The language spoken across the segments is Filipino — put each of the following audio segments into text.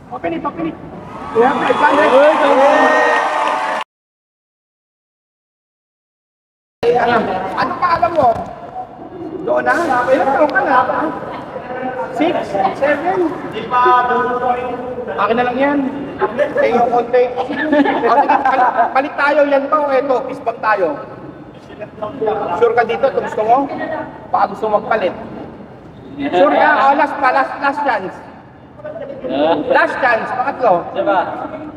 Papilit, papilit. Yeah, 500. Ano pa alam mo? Doon na? Ilan taon ka na? 6? 7? Akin na lang yan. Kaya yung konti. O sige, palit tayo yan ba o eto? Kisbang tayo. Sure ka dito? Ito gusto mo? Baka gusto mo magpalit. Sure ka? O last chance. Last chance, pangatlo.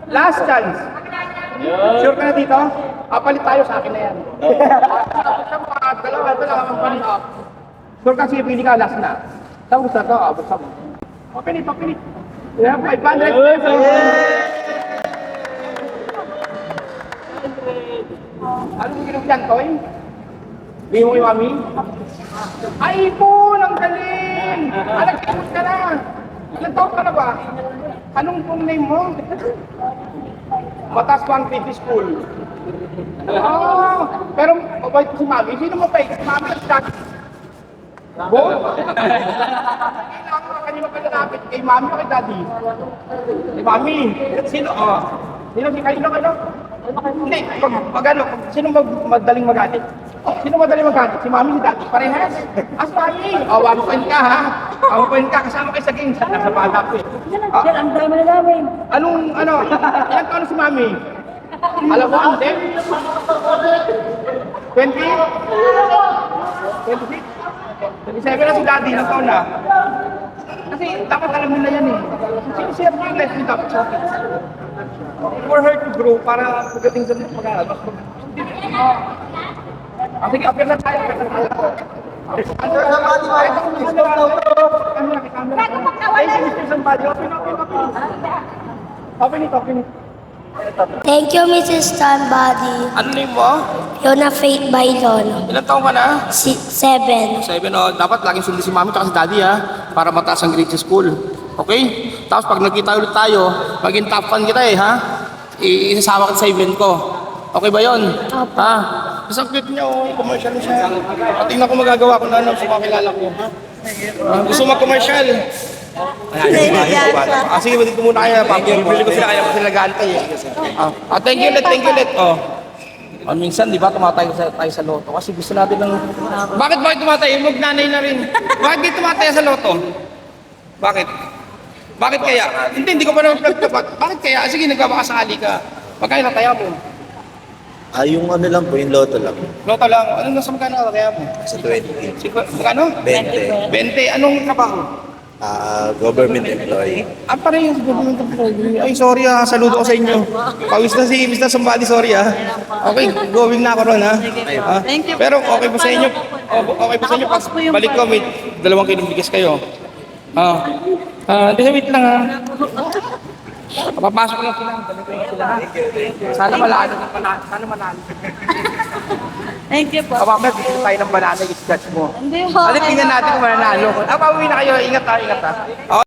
Last chance. Sure ka na dito? Palit tayo sa akin na yan. Dalawa ang palit. Sure ka, sige, pili ka, last na. Tapos na ito, abot sa mo. Papilit, papilit. Yeah, 500 pesos. Anong ginawa dyan, Toy? Bili mo yung mami? Ay, po! Ang galing! Nag-ikot ka na! Ilan taon ka na ba? Anong full name mo? Batas Pang PT School. Pero mabait ko si Mami. Sino mabait? Si Mami at Dad. Bo? Kanino ka nalapit? Kay Mami o kay Daddy? Kay Mami. Sino? Sino? Kanino? Hindi. Pag ano, sino madaling magalit? Sino madaling magalit? Si Mami, si Daddy. Parehas. As Mami. One point ka ha. One point ka. Kasama kayo sa game. Sa bata ko eh. Yan, ang dami na namin. Ilang taon si Mami? Alam mo, hindi? 20? 26? 27 na si Daddy, ilang taon na? Kasi dapat alam nila yan eh. Sinishare mo yung life ni dapat sa akin. For her to grow, para pagdating sa pag-aaral. Sige, apir na tayo. Thank you, Mrs. Stanbody. Ano name mo? Fiona Faith Bailon. Ilang taon ka na? 7. 7, dapat laging sundin si Mami at si Daddy ha, para mataas ang grade sa school. Okay? Tapos pag nagkita ulit tayo, maging top fan kita eh ha? Isasama kita sa event ko. Okay ba yun? Opo. Ha? Isang cute niya commercial siya. Tingnan ko magagawa ko na sa mga kilala ko. Gusto mag-commercial? Sige, dito muna kayo. Bibili ko sila kaya ko sila gantay eh. Thank you ulit. Minsan, di ba, tumatay tayo sa loto kasi gusto natin ng... Bakit tumatay? Mag-nanay na rin. Bakit di tumatay sa loto? Bakit? Bakit kaya? Hindi ko pa naman pinagtapat. Bakit kaya? Sige, nagbabakasakali ka. Magkano nataya mo? Yung ano lang po, yung loto lang. Loto lang. Anong nasa magkano nataya mo? Sa 20. Magkano? 20. 20. Anong trabaho? Government employee. Paano yung government employee? Ay, sorry saludo ko sa inyo. Pawis na si Mr. Somebody, sorry Okay, going na ako ron Thank you. Pero okay po sa inyo, okay po sa inyo, pag balik ko, may 2 kilong bigas kayo. Wait lang Papasok ko lang sila, balik ko sila Sana malalo. Thank you po. Mamaya, bigyan tayo ng banana, i-judge mo. Hindi po. Tingnan natin kung mananalo. Pauwi na kayo, ingat ha.